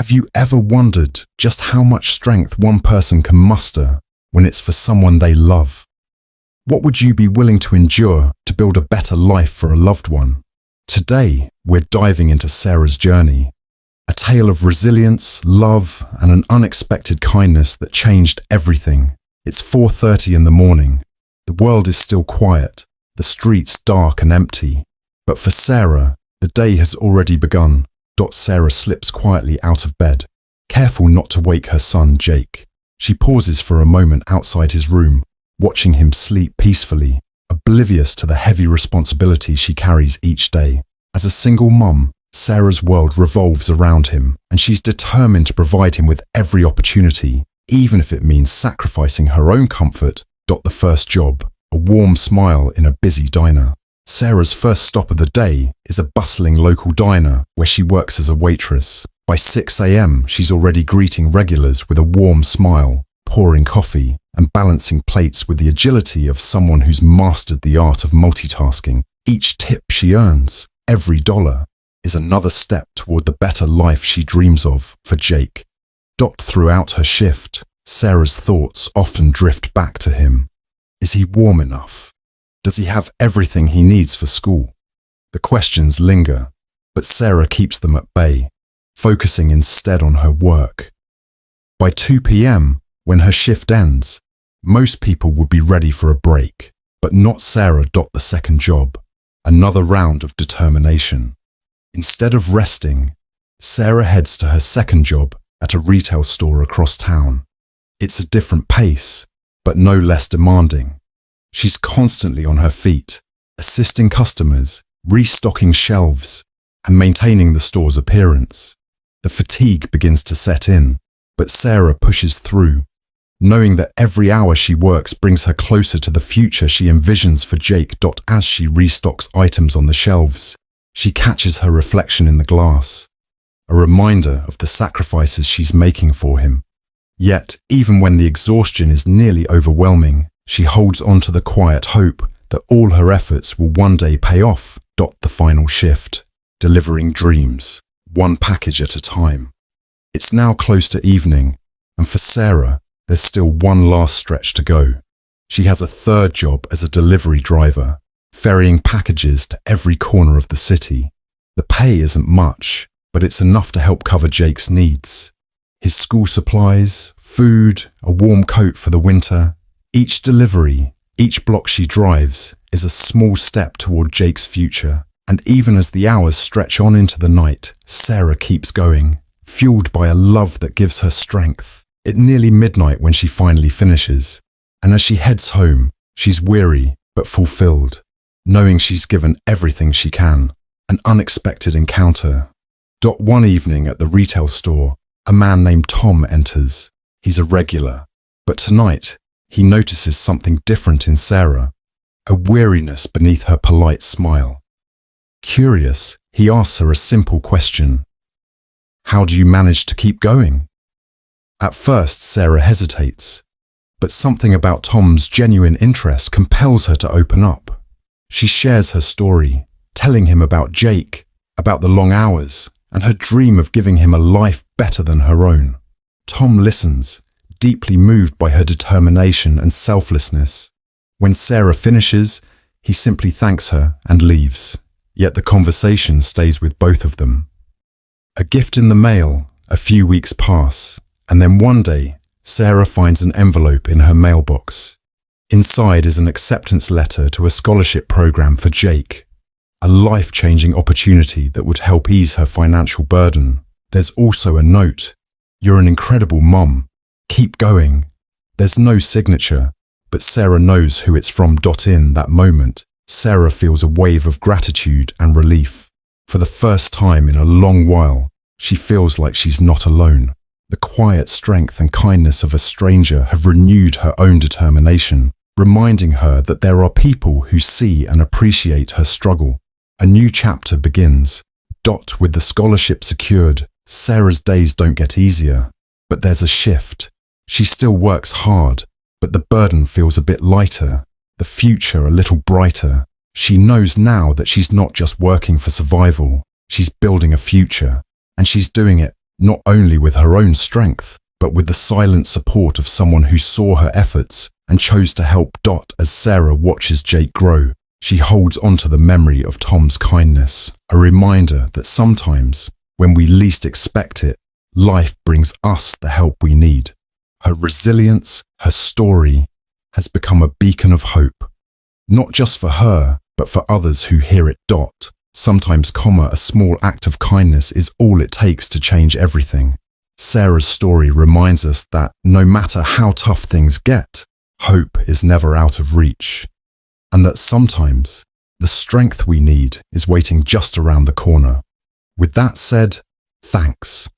Have you ever wondered just how much strength one person can muster when it's for someone they love? What would you be willing to endure to build a better life for a loved one? Today, we're diving into Sarah's journey, a tale of resilience, love, and an unexpected kindness that changed everything. It's 4:30 in the morning. The world is still quiet, the streets dark and empty. But for Sarah, the day has already begun. Sarah slips quietly out of bed, careful not to wake her son, Jake. She pauses for a moment outside his room, watching him sleep peacefully, oblivious to the heavy responsibility she carries each day. As a single mum, Sarah's world revolves around him, and she's determined to provide him with every opportunity, even if it means sacrificing her own comfort. The first job, a warm smile in a busy diner. Sarah's first stop of the day is a bustling local diner where she works as a waitress. By 6 a.m, she's already greeting regulars with a warm smile, pouring coffee, and balancing plates with the agility of someone who's mastered the art of multitasking. Each tip she earns, every dollar, is another step toward the better life she dreams of for Jake. Throughout her shift, Sarah's thoughts often drift back to him. Is he warm enough? Does he have everything he needs for school? The questions linger, but Sarah keeps them at bay, focusing instead on her work. By 2 p.m, when her shift ends, most people would be ready for a break, but not Sarah. The second job, another round of determination. Instead of resting, Sarah heads to her second job at a retail store across town. It's a different pace, but no less demanding. She's constantly on her feet, assisting customers, restocking shelves, and maintaining the store's appearance. The fatigue begins to set in, but Sarah pushes through, knowing that every hour she works brings her closer to the future she envisions for Jake. As she restocks items on the shelves, she catches her reflection in the glass, a reminder of the sacrifices she's making for him. Yet, even when the exhaustion is nearly overwhelming, she holds on to the quiet hope that all her efforts will one day pay off. The final shift, delivering dreams, one package at a time. It's now close to evening, and for Sarah, there's still one last stretch to go. She has a third job as a delivery driver, ferrying packages to every corner of the city. The pay isn't much, but it's enough to help cover Jake's needs. His school supplies, food, a warm coat for the winter. Each delivery, each block she drives, is a small step toward Jake's future. And even as the hours stretch on into the night, Sarah keeps going, fueled by a love that gives her strength. It's nearly midnight when she finally finishes, and as she heads home, she's weary but fulfilled, knowing she's given everything she can. An unexpected encounter. One evening at the retail store, a man named Tom enters. He's a regular, but tonight, he notices something different in Sarah, a weariness beneath her polite smile. Curious, he asks her a simple question. How do you manage to keep going? At first, Sarah hesitates, but something about Tom's genuine interest compels her to open up. She shares her story, telling him about Jake, about the long hours, and her dream of giving him a life better than her own. Tom listens, deeply moved by her determination and selflessness. When Sarah finishes, he simply thanks her and leaves. Yet the conversation stays with both of them. A gift in the mail, a few weeks pass, and then one day, Sarah finds an envelope in her mailbox. Inside is an acceptance letter to a scholarship program for Jake, a life-changing opportunity that would help ease her financial burden. There's also a note. You're an incredible mom. Keep going. There's no signature, but Sarah knows who it's from. In that moment, Sarah feels a wave of gratitude and relief. For the first time in a long while, she feels like she's not alone. The quiet strength and kindness of a stranger have renewed her own determination, reminding her that there are people who see and appreciate her struggle. A new chapter begins. With the scholarship secured, Sarah's days don't get easier, but there's a shift. She still works hard, but the burden feels a bit lighter, the future a little brighter. She knows now that she's not just working for survival, she's building a future, and she's doing it not only with her own strength, but with the silent support of someone who saw her efforts and chose to help. As Sarah watches Jake grow, she holds onto the memory of Tom's kindness, a reminder that sometimes, when we least expect it, life brings us the help we need. Her resilience, her story, has become a beacon of hope, not just for her, but for others who hear it. Sometimes, a small act of kindness is all it takes to change everything. Sarah's story reminds us that no matter how tough things get, hope is never out of reach, and that sometimes the strength we need is waiting just around the corner. With that said, thanks